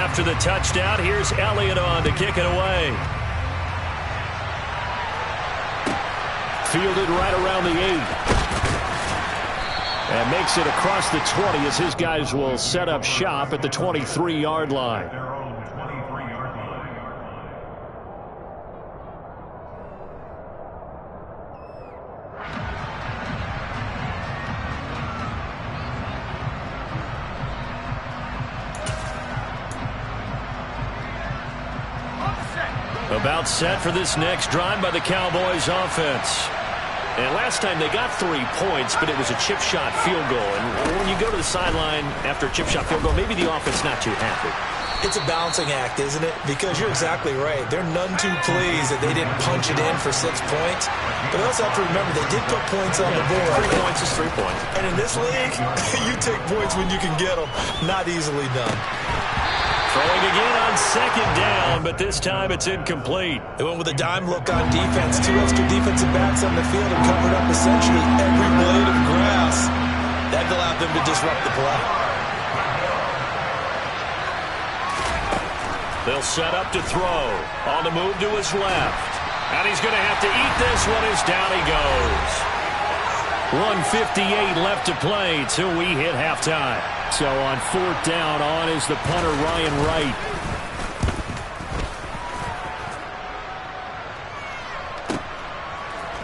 After the touchdown, here's Elliott on to kick it away. Fielded right around the 8. And makes it across the 20 as his guys will set up shop at the 23-yard line. About set for this next drive by the Cowboys offense. And last time they got 3 points, but it was a chip shot field goal. And when you go to the sideline after a chip shot field goal, maybe the offense not too happy. It's a balancing act, isn't it? Because you're exactly right. They're none too pleased that they didn't punch it in for 6 points. But I also have to remember they did put points on the board. 3 points is 3 points. And in this league, you take points when you can get them. Not easily done. Throwing again on second down, but this time it's incomplete. They went with a dime look on defense. 2 extra defensive backs on the field and covered up essentially every blade of grass. That allowed them to disrupt the play. They'll set up to throw. On the move to his left. And he's going to have to eat this one as down he goes. 1:58 left to play till we hit halftime. So on 4th down, on is the punter, Ryan Wright.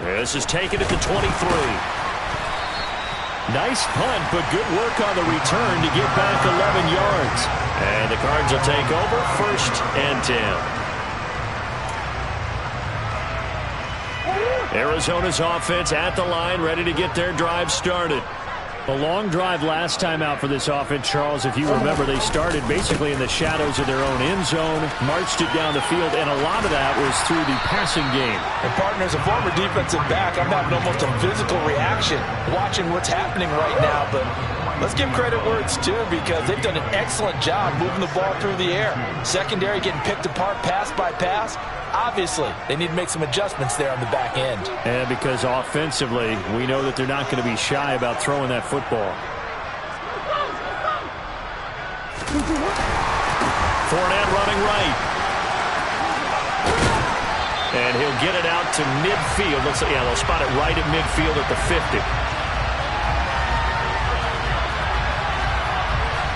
This is taken at the 23. Nice punt, but good work on the return to get back 11 yards. And the Cards will take over 1st and 10. Arizona's offense at the line, ready to get their drive started. A long drive last time out for this offense, Charles. If you remember, they started basically in the shadows of their own end zone, marched it down the field, and a lot of that was through the passing game. And partner, as a former defensive back, I'm having almost a physical reaction watching what's happening right now. But let's give credit where it's due, because they've done an excellent job moving the ball through the air. Secondary getting picked apart pass by pass. Obviously, they need to make some adjustmts there on the back end. And because offensively, we know that they're not going to be shy about throwing that football. Fournette running right. And he'll get it out to midfield. Looks like, yeah, they'll spot it right at midfield at the 50.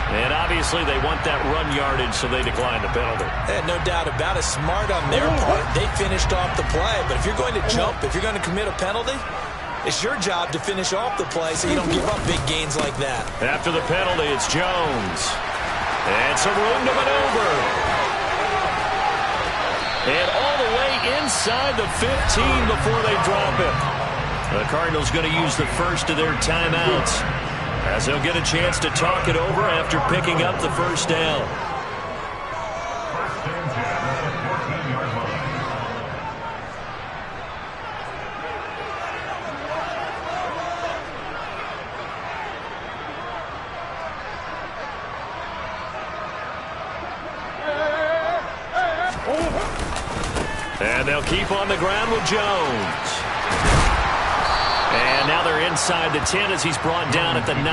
And obviously they want that run yardage, so they decline the penalty. No doubt about it. Smart on their part. They finished off the play. But if you're going to jump, if you're going to commit a penalty, it's your job to finish off the play so you don't give up big gains like that. After the penalty, it's Jones. And some room to maneuver. And all the way inside the 15 before they drop it. The Cardinals going to use the first of their timeouts, as they'll get a chance to talk it over after picking up the first down. And they'll keep on the ground with Jones. And now they're inside the 10 as he's brought down at the 9.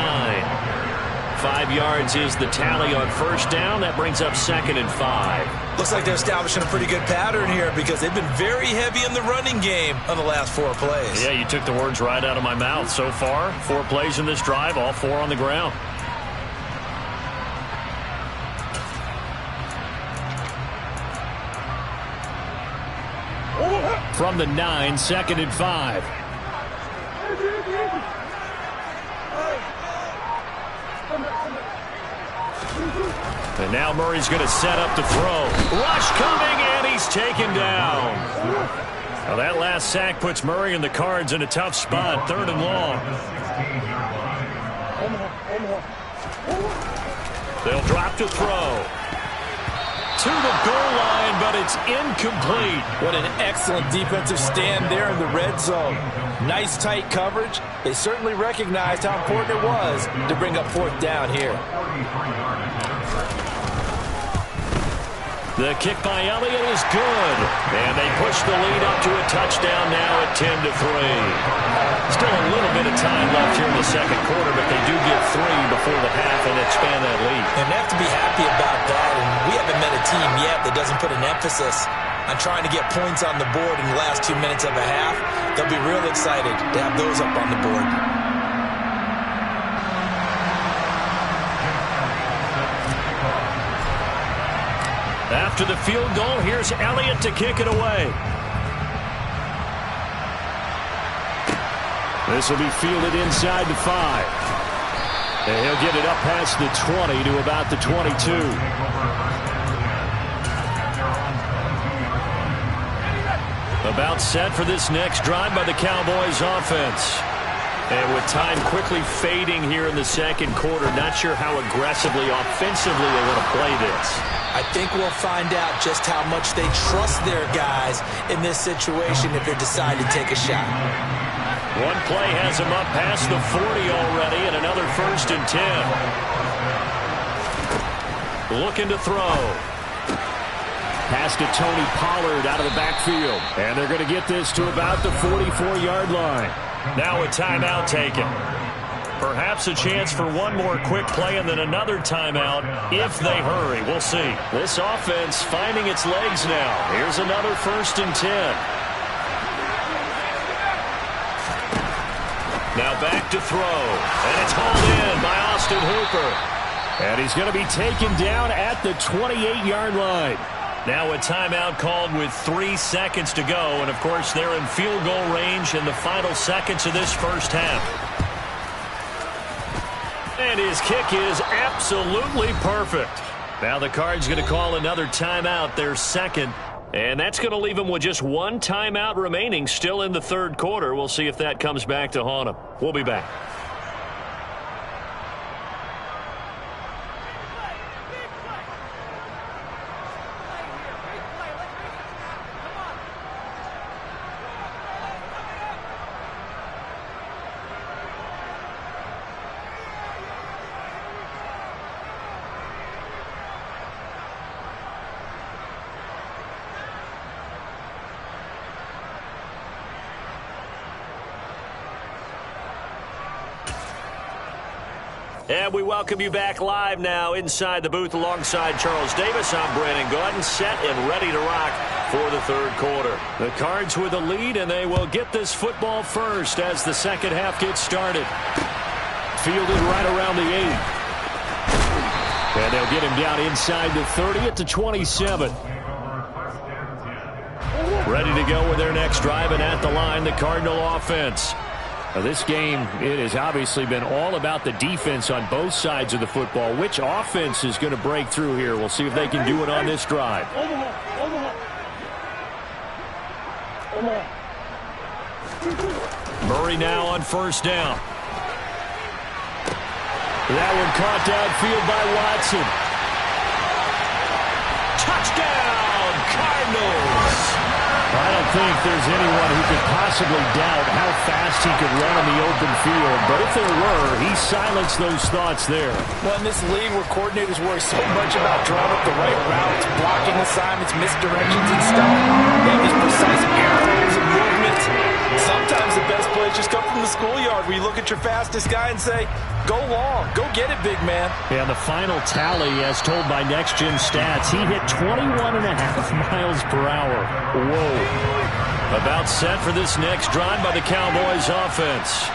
5 yards is the tally on first down. That brings up 2nd and 5. Looks like they're establishing a pretty good pattern here, because they've been very heavy in the running game on the last 4 plays. Yeah, you took the words right out of my mouth. So far, 4 plays in this drive, all 4 on the ground. From the 9, 2nd and 5. And now Murray's going to set up to throw. Rush coming, and he's taken down. Now that last sack puts Murray and the Cards in a tough spot, 3rd and long. They'll drop to throw. To the goal line, but it's incomplete. What an excellent defensive stand there in the red zone. Nice tight coverage. They certainly recognized how important it was to bring up 4th down here. The kick by Elliott is good. And they push the lead up to a touchdown now at 10-3. Still a little bit of time left here in the second quarter, but they do get 3 before the half and expand that lead. And they have to be happy about that. And we haven't met a team yet that doesn't put an emphasis on trying to get points on the board in the last 2 minutes of a half. They'll be real excited to have those up on the board. After the field goal, here's Elliott to kick it away. This will be fielded inside the 5. And he'll get it up past the 20 to about the 22. About set for this next drive by the Cowboys offense. And with time quickly fading here in the second quarter, not sure how aggressively, offensively they want to play this. I think we'll find out just how much they trust their guys in this situation if they decide to take a shot. One play has him up past the 40 already, and another 1st and 10. Looking to throw. Pass to Tony Pollard out of the backfield. And they're going to get this to about the 44-yard line. Now a timeout taken. Perhaps a chance for one more quick play and then another timeout if they hurry. We'll see. This offense finding its legs now. Here's another 1st and 10. Now back to throw. And it's hauled in by Austin Hooper. And he's going to be taken down at the 28-yard line. Now a timeout called with 3 seconds to go. And, of course, they're in field goal range in the final seconds of this first half. And his kick is absolutely perfect. Now the Cards going to call another timeout, their second. And that's going to leave them with just one timeout remaining still in the third quarter. We'll see if that comes back to haunt them. We'll be back. And we welcome you back live now inside the booth alongside Charles Davis. I'm Brandon Gordon, set and ready to rock for the third quarter. The Cards with a lead, and they will get this football first as the second half gets started. Fielded right around the 8. And they'll get him down inside the 30 at the 27. Ready to go with their next drive, and at the line, the Cardinal offense. Now, this game, it has obviously been all about the defense on both sides of the football. Which offense is going to break through here? We'll see if they can do it on this drive. Murray now on first down. That one caught downfield by Watson. Touchdown, Cardinals! I don't think there's anyone who could possibly doubt how fast he could run on the open field. But if there were, he silenced those thoughts there. Well, in this league where coordinators worry so much about drawing up the right routes, blocking assignments, misdirections, and stuff, they have these precise arrows and movements. Sometimes the best plays just come from the schoolyard where you look at your fastest guy and say, go long, go get it, big man. And the final tally, as told by Next Gen Stats, he hit 21.5 miles per hour. Whoa. About set for this next drive by the Cowboys offense.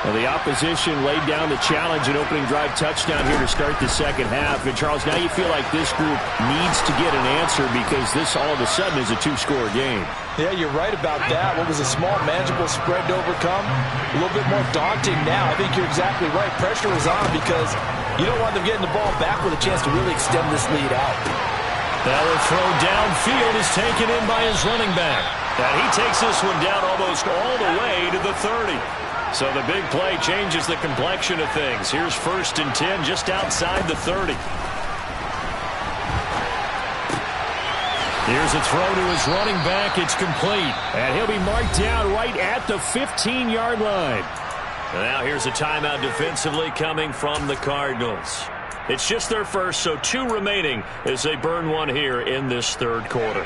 Well, the opposition laid down the challenge, an opening drive touchdown here to start the second half. And, Charles, now you feel like this group needs to get an answer because this all of a sudden is a two-score game. Yeah, you're right about that. What was a small, manageable spread to overcome, a little bit more daunting now. I think you're exactly right. Pressure is on because you don't want them getting the ball back with a chance to really extend this lead out. Now the throw downfield is taken in by his running back. And he takes this one down almost all the way to the 30. So the big play changes the complexion of things. Here's 1st and 10 just outside the 30. Here's a throw to his running back. It's complete. And he'll be marked down right at the 15-yard line. And now here's a timeout defensively coming from the Cardinals. It's just their first, so 2 remaining as they burn one here in this third quarter.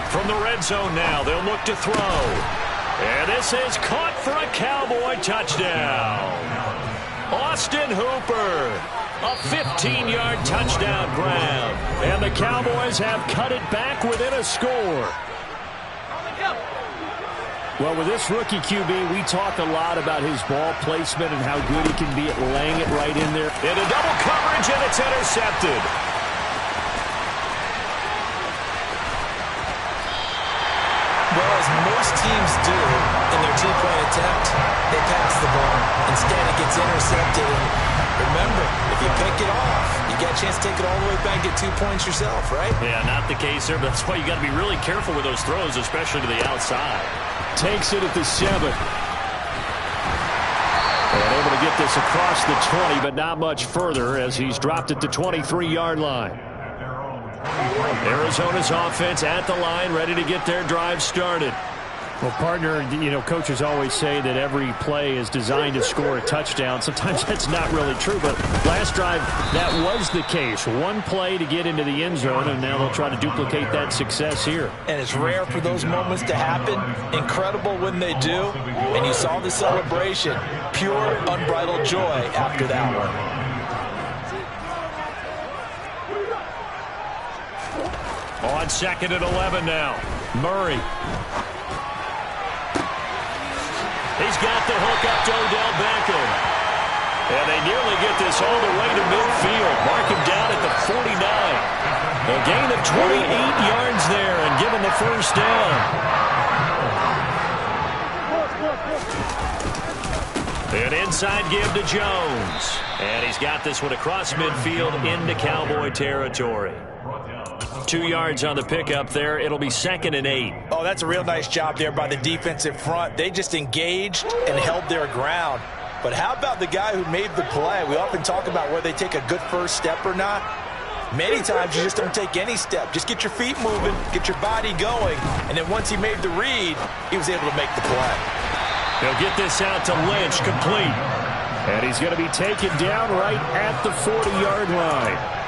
From the red zone now, they'll look to throw. And this is caught for a Cowboy touchdown. Austin Hooper, a 15-yard touchdown grab. And the Cowboys have cut it back within a score. Well, with this rookie QB, we talk a lot about his ball placement and how good he can be at laying it right in there. Into double coverage, and it's intercepted. Well, as most teams do in their two-point attempt, they pass the ball. Instead, it gets intercepted. And remember, if you pick it off, you get a chance to take it all the way back and get 2 points yourself, right? Yeah, not the case there, but that's why you got to be really careful with those throws, especially to the outside. Takes it at the 7. And able to get this across the 20, but not much further as he's dropped it to 23-yard line. Arizona's offense at the line, ready to get their drive started. Well, partner, you know, coaches always say that every play is designed to score a touchdown. Sometimes that's not really true, but last drive, that was the case. One play to get into the end zone, and now they'll try to duplicate that success here. And it's rare for those moments to happen. Incredible when they do. And you saw the celebration. Pure, unbridled joy after that one. On 2nd and 11 now. Murray. He's got the hook up to Odell Beckham. And they nearly get this all the way to midfield. Mark him down at the 49. A gain of 28 yards there and given the first down. An inside give to Jones. And he's got this one across midfield into Cowboy territory. 2 yards on the pickup there. It'll be 2nd and 8. Oh, that's a real nice job there by the defensive front. They just engaged and held their ground. But how about the guy who made the play? We often talk about whether they take a good first step or not. Many times you just don't take any step. Just get your feet moving, get your body going, and then once he made the read, he was able to make the play. They'll get this out to Lynch, complete. And he's going to be taken down right at the 40-yard line.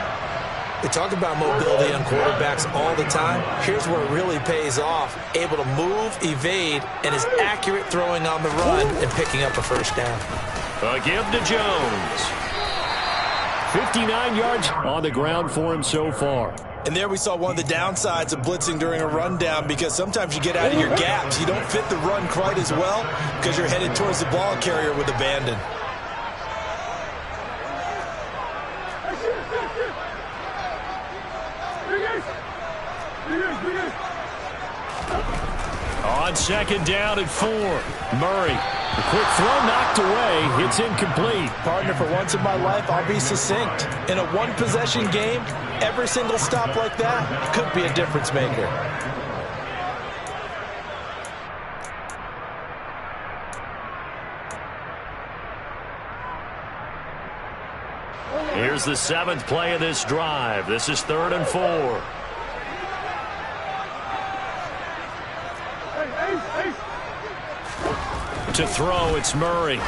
They talk about mobility on quarterbacks all the time. Here's where it really pays off. Able to move, evade, and is accurate throwing on the run and picking up a first down. A give to Jones. 59 yards on the ground for him so far. And there we saw one of the downsides of blitzing during a rundown, because sometimes you get out of your gaps. You don't fit the run quite as well because you're headed towards the ball carrier with abandon. On 2nd down and 4. Murray. The quick throw knocked away. It's incomplete. Partner, for once in my life, I'll be succinct. In a one-possession game, every single stop like that could be a difference maker. Here's the 7th play of this drive. This is 3rd and 4. To throw, it's Murray.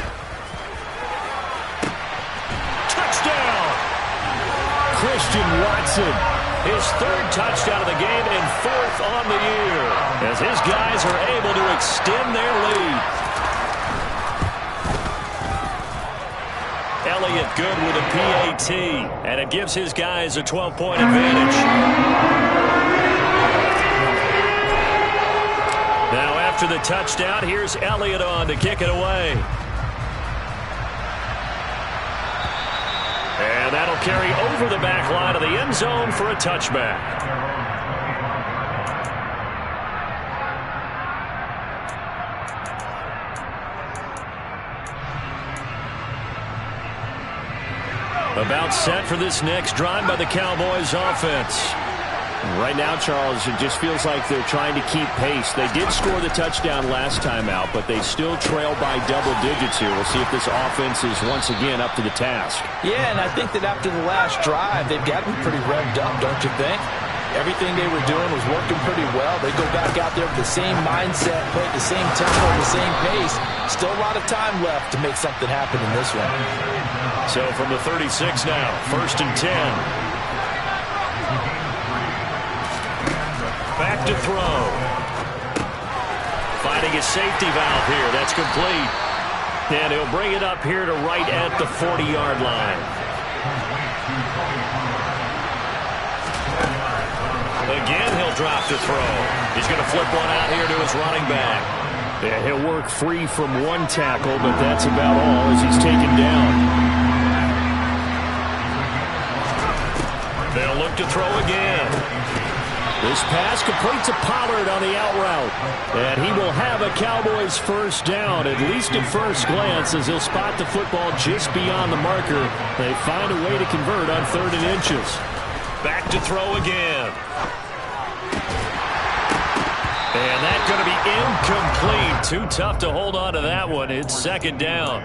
Touchdown! Christian Watson. His 3rd touchdown of the game and 4th on the year, as his guys are able to extend their lead. Elliott good with a PAT, and it gives his guys a 12-point advantage. Now after the touchdown, here's Elliott on to kick it away. And that'll carry over the back line of the end zone for a touchback. About set for this next drive by the Cowboys offense. Right now, Charles, it just feels like they're trying to keep pace. They did score the touchdown last time out, but they still trail by double digits here. We'll see if this offense is once again up to the task. Yeah, and I think that after the last drive, they've gotten pretty revved up, don't you think? Everything they were doing was working pretty well. They go back out there with the same mindset, play at the same tempo, the same pace. Still a lot of time left to make something happen in this one. So from the 36 now, 1st and 10. Back to throw. Finding his safety valve here. That's complete. And he'll bring it up here to right at the 40-yard line. Again, he'll drop to throw. He's going to flip one out here to his running back. Yeah, he'll work free from one tackle, but that's about all as he's taken down. They'll look to throw again. This pass completes a Pollard on the out route. And he will have a Cowboys first down, at least at first glance, as he'll spot the football just beyond the marker. They find a way to convert on 3rd and inches. Back to throw again. And that's going to be incomplete. Too tough to hold on to that one. It's 2nd down.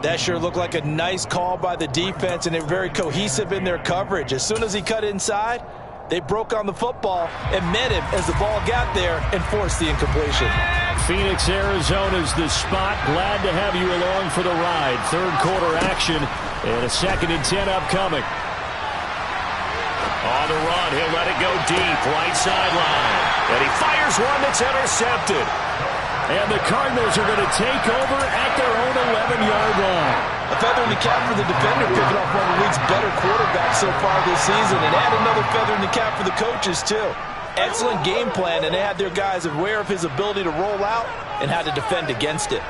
That sure looked like a nice call by the defense, and they're very cohesive in their coverage. As soon as he cut inside, they broke on the football and met him as the ball got there and forced the incompletion. Phoenix, Arizona's the spot. Glad to have you along for the ride. 3rd quarter action and a 2nd and 10 upcoming. On the run, he'll let it go deep, right sideline. And he fires one that's intercepted. And the Cardinals are going to take over at their own 11-yard line. A feather in the cap for the defender, picking off one of the league's better quarterbacks so far this season. And add another feather in the cap for the coaches, too. Excellent game plan, and they had their guys aware of his ability to roll out and how to defend against it.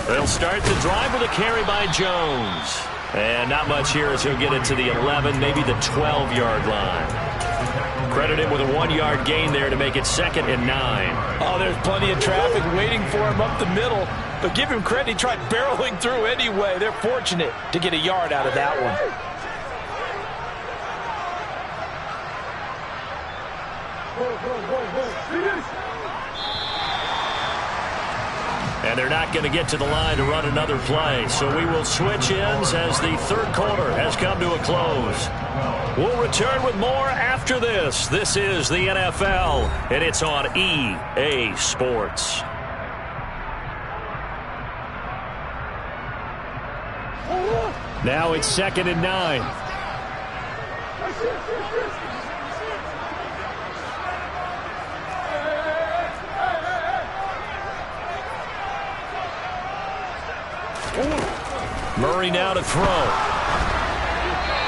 They'll start the drive with a carry by Jones. And not much here as he'll get it to the 11, maybe the 12-yard line. Credit him with a 1-yard gain there to make it 2nd and 9. Oh, there's plenty of traffic waiting for him up the middle. But give him credit, he tried barreling through anyway. They're fortunate to get a yard out of that one. And they're not going to get to the line to run another play. So we will switch ends as the 3rd quarter has come to a close. We'll return with more after this. This is the NFL, and it's on EA Sports. Now it's 2nd and 9. Murray now to throw.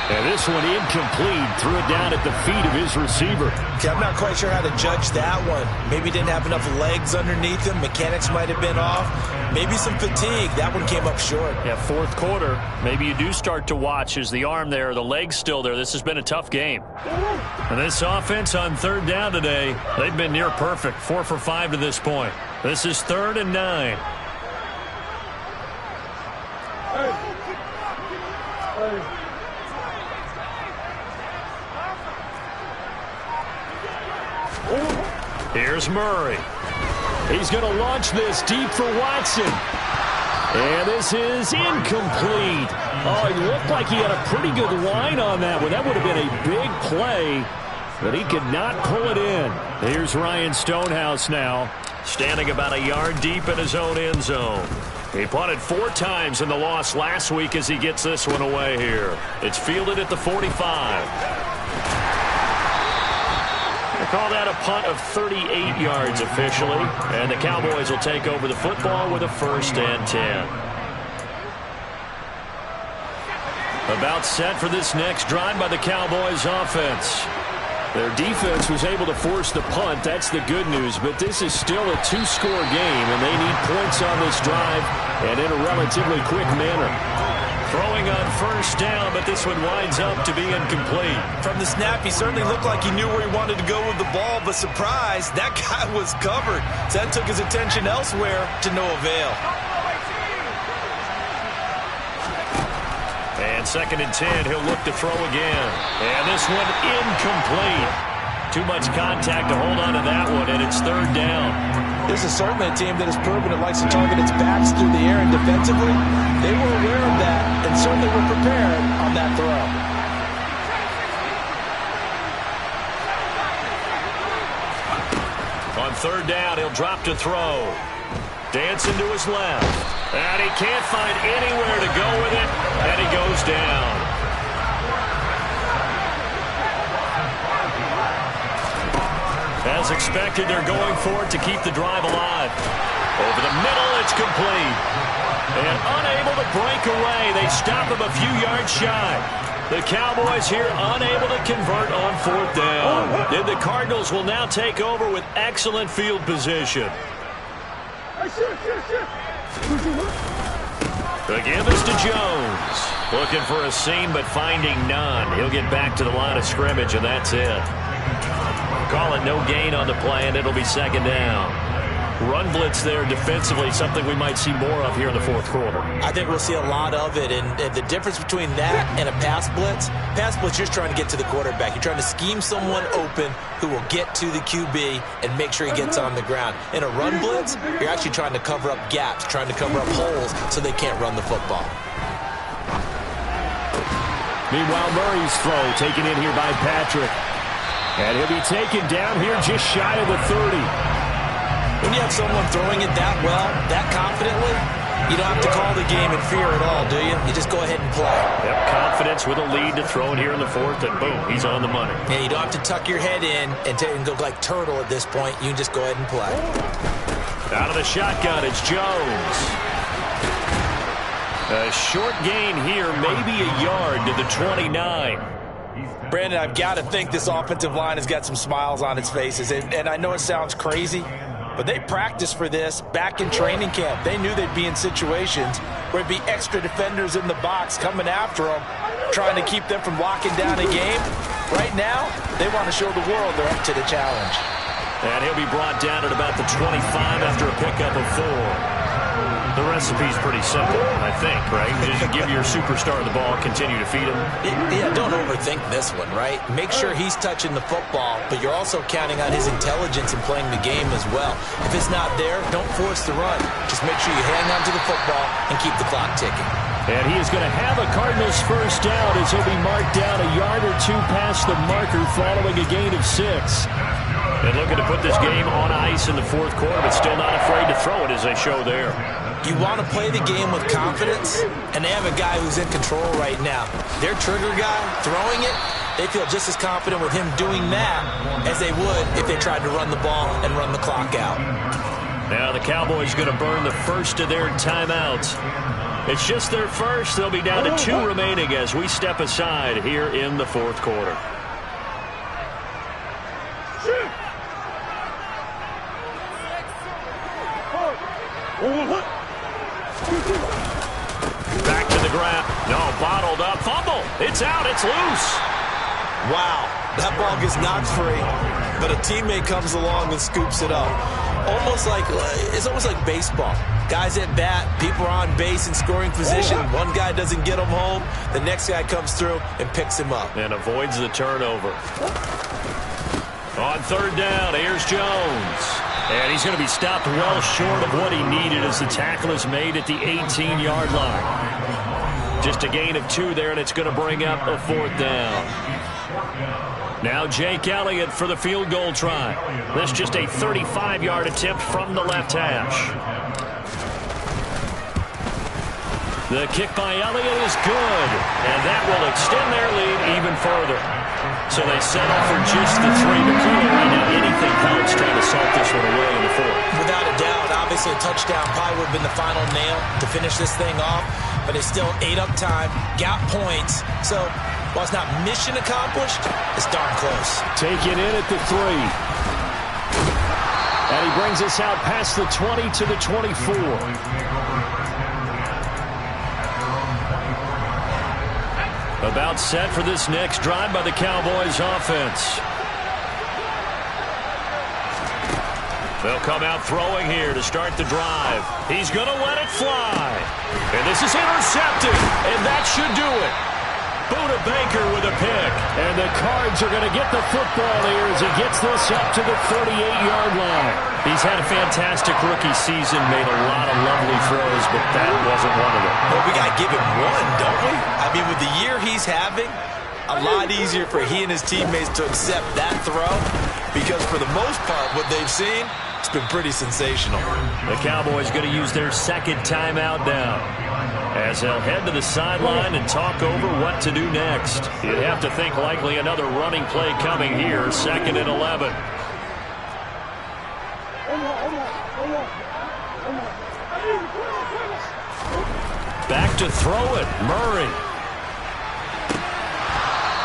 And this one incomplete. Threw it down at the feet of his receiver. Okay, I'm not quite sure how to judge that one. Maybe didn't have enough legs underneath him. Mechanics might have been off. Maybe some fatigue. That one came up short. Yeah, 4th quarter. Maybe you do start to watch as the arm there, the leg's still there. This has been a tough game. And this offense on 3rd down today, they've been near perfect. 4 for 5 to this point. This is 3rd and 9. Here's Murray. He's going to launch this deep for Watson. And this is incomplete. Oh, he looked like he had a pretty good line on that one. That would have been a big play, but he could not pull it in. Here's Ryan Stonehouse now, standing about a yard deep in his own end zone. He punted 4 times in the loss last week as he gets this one away here. It's fielded at the 45. They call that a punt of 38 yards officially, and the Cowboys will take over the football with a 1st and 10. About set for this next drive by the Cowboys offense. Their defense was able to force the punt. That's the good news, but this is still a 2-score game, and they need points on this drive and in a relatively quick manner. Throwing on 1st down, but this one winds up to be incomplete. From the snap, he certainly looked like he knew where he wanted to go with the ball, but surprise, that guy was covered. So that took his attention elsewhere to no avail. And 2nd and 10, he'll look to throw again. And this one incomplete. Too much contact to hold on to that one, and it's 3rd down. This is certainly a team that has proven it likes to target its backs through the air, and defensively, they were aware of that and certainly were prepared on that throw. third down. He'll drop to throw. Dancing to his left. And he can't find anywhere to go with it. And he goes down. As expected, they're going for it to keep the drive alive. Over the middle, it's complete. And unable to break away. They stop him a few yards shy. The Cowboys here unable to convert on fourth down. And the Cardinals will now take over with excellent field position. The give is to Jones. Looking for a seam, but finding none. He'll get back to the line of scrimmage, and that's it. Call it no gain on the play, and it'll be second down. Run blitz there defensively, something we might see more of here in the fourth quarter. I think we'll see a lot of it, and the difference between that and a pass blitz, you're trying to get to the quarterback. You're trying to scheme someone open who will get to the QB and make sure he gets on the ground. In a run blitz, you're actually trying to cover up gaps, trying to cover up holes so they can't run the football. Meanwhile, Murray's throw taken in here by Patrick. And he'll be taken down here just shy of the 30. When you have someone throwing it that well, that confidently, you don't have to call the game in fear at all, do you? You just go ahead and play. Yep, confidence with a lead to throw in here in the fourth, and boom, he's on the money. Yeah, you don't have to tuck your head in and go like turtle at this point. You can just go ahead and play. Out of the shotgun, it's Jones. A short gain here, maybe a yard to the 29. Brandon, I've got to think this offensive line has got some smiles on its faces, and I know it sounds crazy, but they practiced for this back in training camp. They knew they'd be in situations where it'd be extra defenders in the box coming after them, trying to keep them from locking down a game. Right now, they want to show the world they're up to the challenge. And he'll be brought down at about the 25 after a pickup of 4. The recipe's pretty simple, I think, right? Just give your superstar the ball, continue to feed him. Yeah, don't overthink this one, right? Make sure he's touching the football, but you're also counting on his intelligence in playing the game as well. If it's not there, don't force the run. Just make sure you hang on to the football and keep the clock ticking. And he is going to have a Cardinals first down as he'll be marked down a yard or two past the marker following a gain of 6. And looking to put this game on ice in the fourth quarter, but still not afraid to throw it as they show there. You want to play the game with confidence, and they have a guy who's in control right now. Their trigger guy throwing it, they feel just as confident with him doing that as they would if they tried to run the ball and run the clock out. Now the Cowboys going to burn the first of their timeouts. It's just their first. They'll be down to 2 remaining as we step aside here in the fourth quarter. Back to the ground. No, bottled up. Fumble. It's out. It's loose. Wow. That ball gets knocked free, but a teammate comes along and scoops it up. It's almost like baseball. Guys at bat, people are on base in scoring position. One guy doesn't get him home. The next guy comes through and picks him up. And avoids the turnover. On third down, here's Jones. And he's going to be stopped well short of what he needed as the tackle is made at the 18-yard line. Just a gain of 2 there, and it's going to bring up a fourth down. Now Jake Elliott for the field goal try. This just a 35-yard attempt from the left hash. The kick by Elliott is good, and that will extend their lead even further. So they settle for just the 3, but clearly right now anything helps trying to salt this one away in the fourth. Without a doubt, obviously a touchdown probably would have been the final nail to finish this thing off, but it's still ate up time, got points. So while it's not mission accomplished, it's darn close. Taken in at the 3. And he brings us out past the 20 to the 24. About set for this next drive by the Cowboys offense. They'll come out throwing here to start the drive. He's going to let it fly. And this is intercepted, and that should do it. Buda Baker with a pick. And the Cards are going to get the football here as he gets this up to the 38-yard line. He's had a fantastic rookie season, made a lot of lovely throws, but that wasn't one of them. Well, we got to give him one, don't we? I mean, with the year he's having, a lot easier for he and his teammates to accept that throw because for the most part, what they've seen, It's been pretty sensational. The Cowboys going to use their second timeout now, as they'll head to the sideline and talk over what to do next. You'd have to think likely another running play coming here, 2nd and 11. Back to throw it, Murray.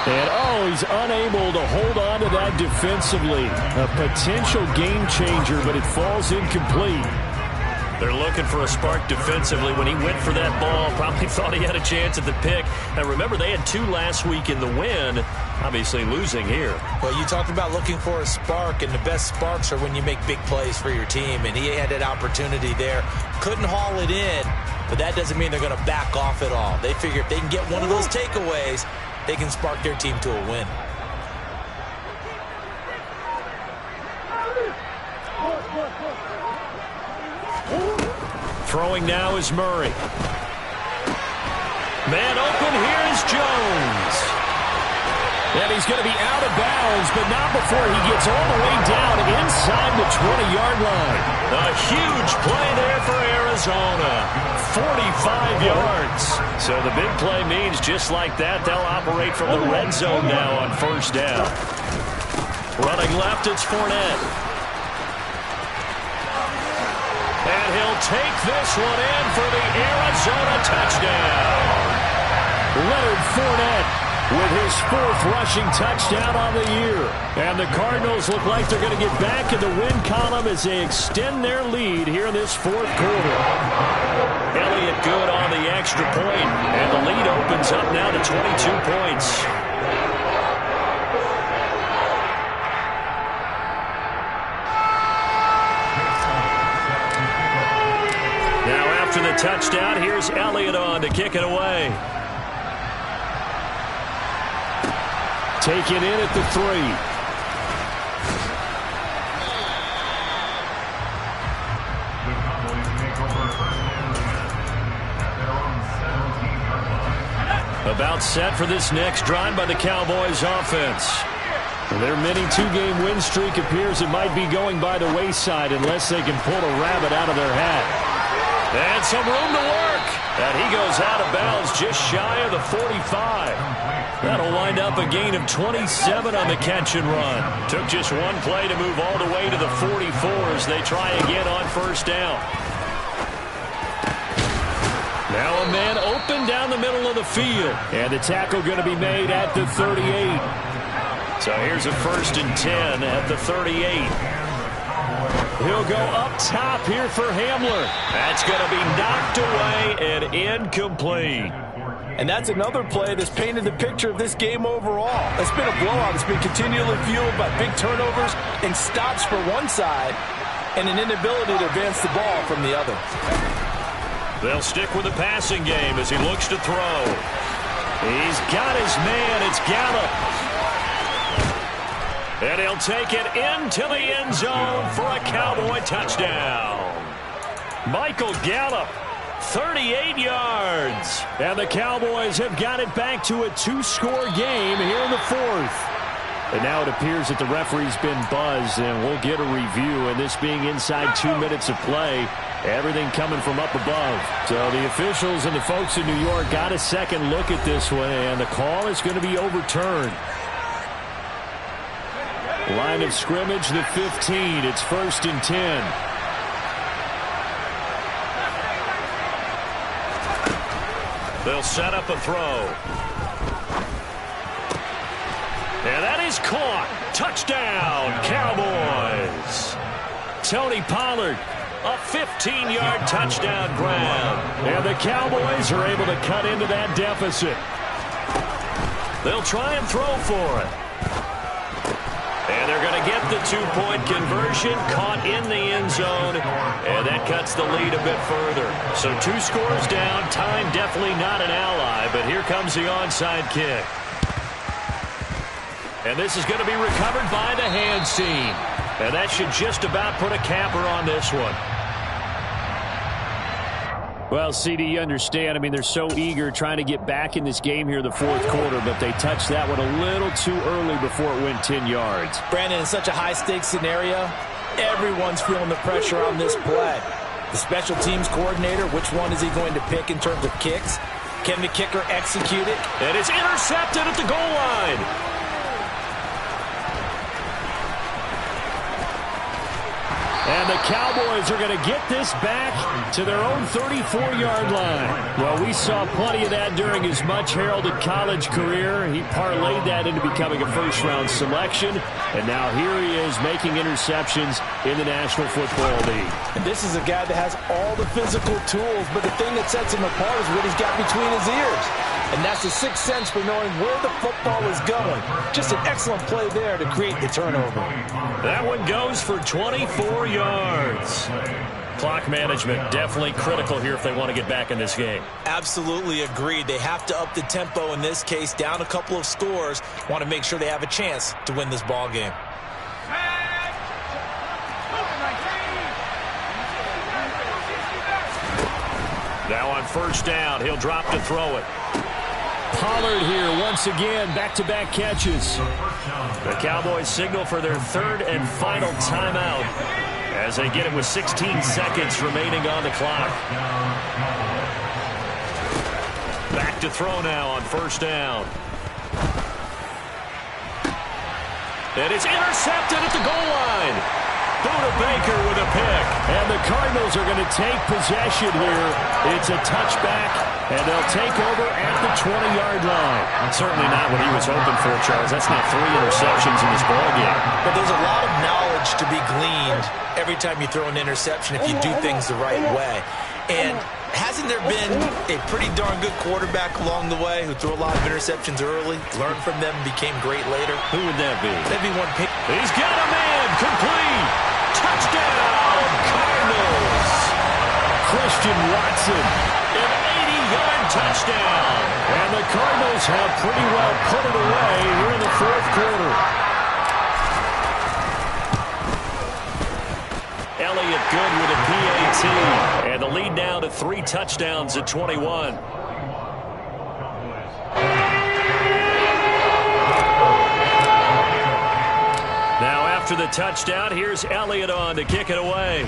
And, oh, he's unable to hold on to that defensively. A potential game changer, but it falls incomplete. They're looking for a spark defensively. When he went for that ball, probably thought he had a chance at the pick. And remember, they had 2 last week in the win, obviously losing here. Well, you talked about looking for a spark, and the best sparks are when you make big plays for your team. And he had that opportunity there. Couldn't haul it in, but that doesn't mean they're going to back off at all. They figure if they can get one of those takeaways, they can spark their team to a win. Throwing now is Murray. Man open, here's Jones. And he's going to be out of bounds, but not before he gets all the way down inside the 20-yard line. A huge play there for Arizona. 45 yards. So the big play means just like that, they'll operate from the red zone now on 1st down. Running left, it's Fournette. And he'll take this one in for the Arizona touchdown. Leonard Fournette with his 4th rushing touchdown on the year. And the Cardinals look like they're going to get back in the win column as they extend their lead here in this 4th quarter. Elliott good on the extra point, and the lead opens up now to 22 points. Now after the touchdown, here's Elliott on to kick it away. Taken in at the 3. About set for this next drive by the Cowboys offense. Their mini 2-game win streak appears it might be going by the wayside unless they can pull a rabbit out of their hat. And some room to work. And he goes out of bounds just shy of the 45. That'll wind up a gain of 27 on the catch and run. Took just one play to move all the way to the 44 as they try again on 1st down. Now a man open down the middle of the field. And the tackle going to be made at the 38. So here's a 1st and 10 at the 38. He'll go up top here for Hamler. That's going to be knocked away and incomplete. And that's another play that's painted the picture of this game overall. It's been a blowout. It's been continually fueled by big turnovers and stops for one side and an inability to advance the ball from the other. They'll stick with the passing game as he looks to throw. He's got his man. It's Gallup. And he'll take it into the end zone for a Cowboy touchdown. Michael Gallup, 38 yards. And the Cowboys have got it back to a 2-score game here in the 4th. And now it appears that the referee's been buzzed, and we'll get a review. And this being inside 2 minutes of play, everything coming from up above. So the officials and the folks in New York got a second look at this one, and the call is going to be overturned. Line of scrimmage, the 15. It's 1st and 10. They'll set up a throw. And that is caught. Touchdown, Cowboys. Tony Pollard, a 15-yard touchdown grab. And the Cowboys are able to cut into that deficit. They'll try and throw for it. And they're going to get the 2-point conversion, caught in the end zone, and that cuts the lead a bit further. So 2 scores down, time definitely not an ally, but here comes the onside kick. And this is going to be recovered by the hands team. And that should just about put a capper on this one. Well, CD, you understand. I mean, they're so eager trying to get back in this game here in the 4th quarter, but they touched that one a little too early before it went 10 yards. Brandon, in such a high-stakes scenario, Everyone's feeling the pressure on this play. The special teams coordinator, which one is he going to pick in terms of kicks? Can the kicker execute it? And it's intercepted at the goal line. And the Cowboys are going to get this back to their own 34-yard line. Well, we saw plenty of that during his much-heralded college career. He parlayed that into becoming a first-round selection. And now here he is making interceptions in the National Football League. And this is a guy that has all the physical tools, but the thing that sets him apart is what he's got between his ears. And that's the sixth sense for knowing where the football is going. Just an excellent play there to create the turnover. That one goes for 24 yards. Clock management definitely critical here if they want to get back in this game. Absolutely agreed. They have to up the tempo in this case, down a couple of scores. Want to make sure they have a chance to win this ball game. Now on first down, he'll drop to throw it. Pollard here once again, back-to-back catches. The Cowboys signal for their third and final timeout as they get it with 16 seconds remaining on the clock. Back to throw now on first down. And it's intercepted at the goal line. Buda Baker with a pick. And the Cardinals are going to take possession here. It's a touchback, and they'll take over at the 20-yard line. Certainly not what he was hoping for, Charles. That's not 3 interceptions in this ballgame. But there's a lot of knowledge to be gleaned every time you throw an interception if you do things the right way. And hasn't there been a pretty darn good quarterback along the way who threw a lot of interceptions early, learned from them, and became great later? Who would that be? That'd be one pick. He's got a man. Complete. Touchdown, Cardinals. Christian Watson, an 80-yard touchdown. And the Cardinals have pretty well put it away here in the fourth quarter. Elliott good with a PAT. And the lead now to 3 touchdowns at 21. Now after the touchdown, here's Elliott on to kick it away.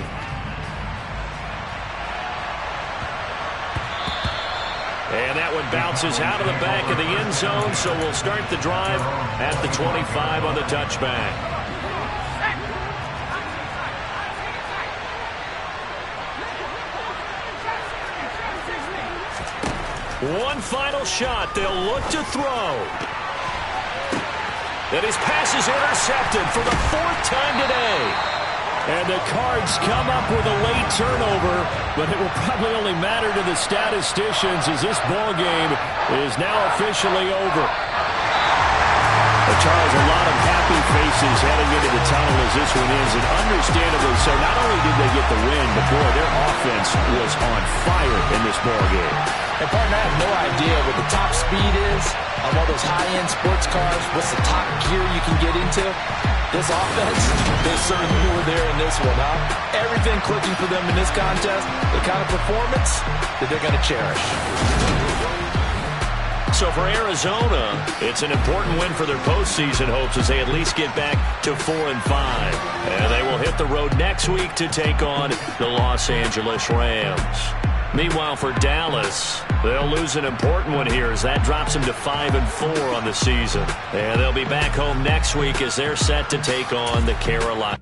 And that one bounces out of the back of the end zone, so we'll start the drive at the 25 on the touchback. One final shot. They'll look to throw. And his pass is intercepted for the 4th time today. And the Cards come up with a late turnover, but it will probably only matter to the statisticians as this ball game is now officially over. But Charles, a lot of happy faces heading into the tunnel as this one is, and understandably so. Not only did they get the win, but boy, their offense was on fire in this ball game. And partner, I have no idea what the top speed is on all those high-end sports cars. What's the top gear you can get into? This offense, they certainly were there in this one, huh? Everything clicking for them in this contest, the kind of performance that they're going to cherish. So for Arizona, it's an important win for their postseason hopes as they at least get back to 4-5. And they will hit the road next week to take on the Los Angeles Rams. Meanwhile, for Dallas, they'll lose an important one here as that drops them to 5-4 on the season. And they'll be back home next week as they're set to take on the Carolina.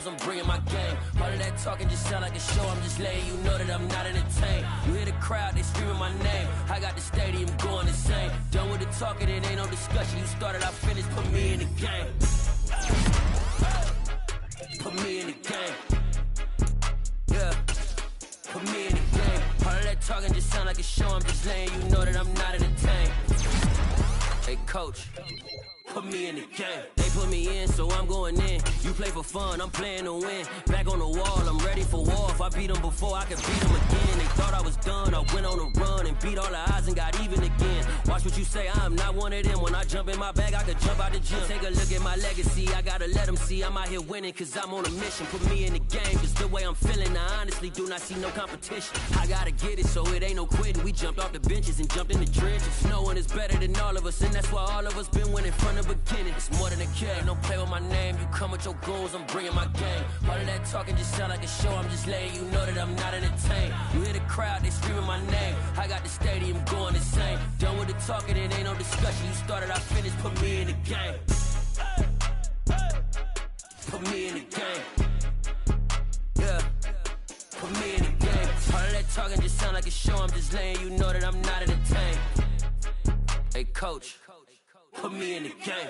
I'm bringing my game. All of that talking just sound like a show. I'm just letting you know that I'm not entertained. You hear the crowd, they screaming my name. I got the stadium going insane. Done with the talking, it ain't no discussion. You started, I finished, put me in the game. Put me in the game. Yeah. Put me in the game. All of that talking just sound like a show. I'm just letting you know that I'm not entertained. Hey, coach. Put me in the game. They put me in, so I'm going in. You play for fun, I'm playing to win. Back on the wall, I'm ready for war. If I beat them before, I can beat them again. They thought I was done, I went on a run and beat all the odds and got even again. Watch what you say, I'm not one of them. When I jump in my bag, I could jump out the gym. Take a look at my legacy, I gotta let them see I'm out here winning, cause I'm on a mission. Put me in the game, just the way I'm feeling. I honestly do not see no competition. I gotta get it, so it ain't no quitting. We jumped off the benches and jumped in the trenches. No one is better than all of us, and that's why all of us been winning from the beginning. It's more than a game, don't play with my name. You come with your goals, I'm bringing my game. All of that talking just sound like a show, I'm just letting you know that I'm not entertained. You hear the crowd, they screaming my name. I got the stadium going insane. Done with the talking, it ain't no discussion. You started, I finished, put me in the game. Put me in the game. Yeah, put me in the game. All of that talking just sound like a show, I'm just letting you know that I'm not entertained. Hey coach, put me in the game.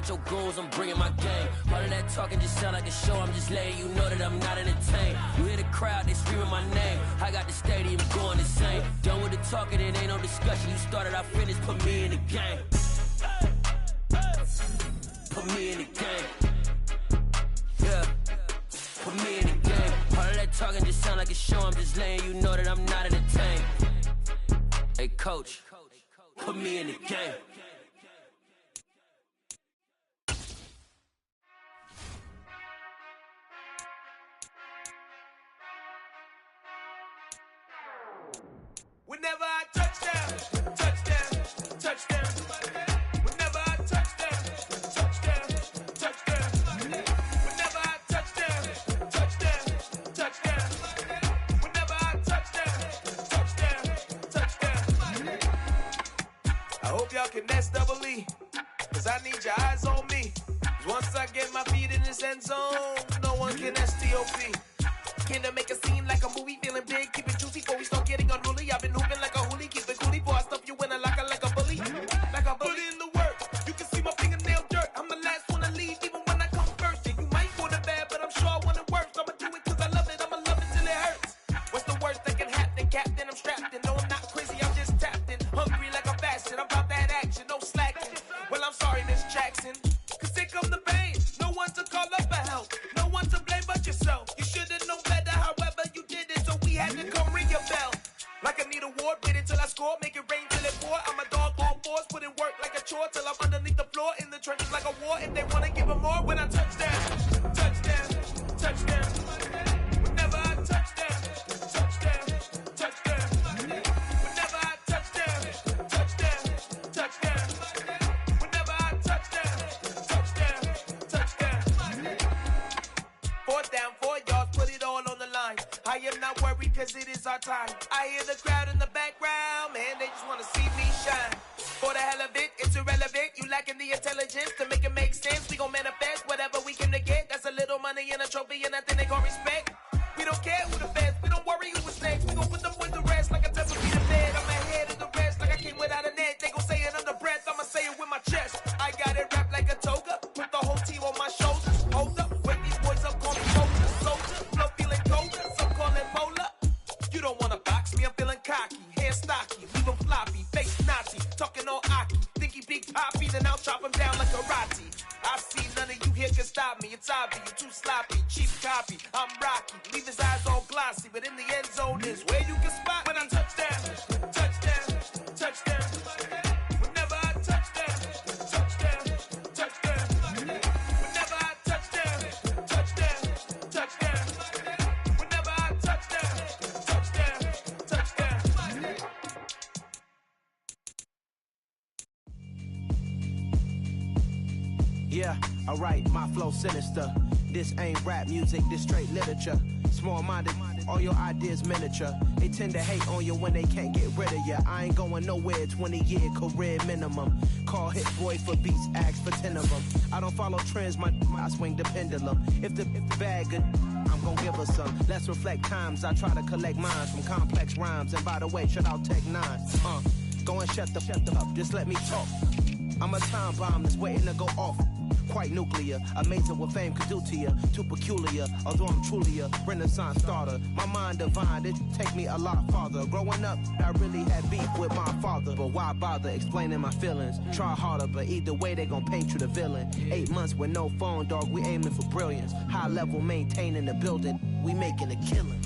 Your goals, I'm bringing my game. All of that talking just sound like a show, I'm just letting you know that I'm not entertained. You hear the crowd, they screaming my name. I got the stadium going insane. Done with the talking, it ain't no discussion. You started, I finished, put me in the game. Put me in the game. Yeah, put me in the game. All of that talking just sound like a show, I'm just letting you know that I'm not entertained. Hey coach, put me in the game. Whenever I touchdown, touchdown, touchdown. Whenever I touchdown, touchdown, touchdown. Whenever I touchdown, touchdown, touchdown. Whenever I touchdown, touchdown, touchdown. I hope y'all can nest double E, cause I need your eyes on me. Cause once I get my feet in this end zone, no one can STOP. Can I make a scene like a movie, feeling big, keep it juicy before we start getting unruly. I've been hooping like a hoolie, keep it coolie before I stuff you in a locker like a bully. Like a bully. Put in the work, you can see my fingernail dirt. I'm the last one to leave, even when I come first. Yeah, you might want it bad, but I'm sure I want it worse. I'ma do it cause I love it, I'ma love it till it hurts. What's the worst that can happen, Captain? I'm strapped in, no I'm not crazy, I'm just tapped in. Hungry like a bastard, I'm about that action, no slacking. Well, I'm sorry, Miss Jackson, cause here come the pain. No one to call up for help, no one to blame but yourself. You should've known better, however you did it, so we had to come ring your bell. Like I need a ward, wait until I score, make it rain till it pour. I'm a dog on fours, put in work like a chore till I'm underneath the floor, in the trenches like a war. If they wanna give them more, when I touchdown, touchdown, touchdown. Whenever I touchdown, touchdown, touchdown. Whenever I touchdown, touchdown, touchdown. Whenever I touchdown, touchdown, touchdown. Fourth down, 4 yards, put it all on the line. I am not worried cause it is our time. I hear the crowd in the background, man, they just wanna see me shine. For the hell of it, it's irrelevant. You lacking the intelligence to make it make sense. We gon' manifest whatever we came to get. That's a little money and a trophy and nothing they gon' respect. We don't care who the fans, we don't worry who was next. We gon' put them with the rest like a temper feet in bed. I'm ahead of the rest like I came without a net. They gon' say it under breath, I'ma say it with my chest. I got it wrapped like a toga, put the whole team on my shoulders. Hold up, wake these boys up, call me soldier, soldier. Flow feeling colder, some call it polar. You don't wanna box me, I'm feeling cocky. Hair stocky, leave him floppy, face Nazi. Talking all Aki, think he big poppy, then I'll chop him down like karate. I see none of you here can stop me. It's obvious, you too sloppy, cheap copy. I'm Rocky, leave his eyes all glossy, but in the end zone is where you can spot when I touchdown, touchdown, touchdown. Whenever I touchdown, touchdown, touchdown. Whenever I touchdown, touchdown, touchdown. Whenever I touchdown, touchdown, touchdown. Yeah, alright, my flow sinister. This ain't rap music, this straight literature. Small-minded, all your ideas miniature. They tend to hate on you when they can't get rid of you. I ain't going nowhere, 20-year career minimum. Call Hit Boy for beats, ask for 10 of them. I don't follow trends, I swing the pendulum. If the bag good, I'm gon' give her some. Let's reflect times, I try to collect minds from complex rhymes. And by the way, shout out Tech 9. Go and shut the up, just let me talk. I'm a time bomb that's waiting to go off. Quite nuclear, amazing what fame could do to you. Too peculiar, although I'm truly a renaissance starter. My mind divine, it take me a lot farther. Growing up, I really had beef with my father. But why bother explaining my feelings? Try harder, but either way they gon' paint you the villain. 8 months with no phone, dog, we aiming for brilliance. High level maintaining the building, we making a killing.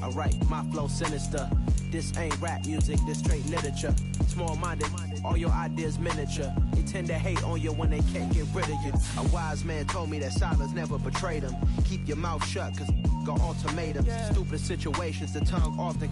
Alright, my flow sinister. This ain't rap music, this straight literature. Small-minded, all your ideas miniature. They tend to hate on you when they can't get rid of you. A wise man told me that silence never betrayed him. Keep your mouth shut, cause got ultimatums. Stupid situations, the tongue often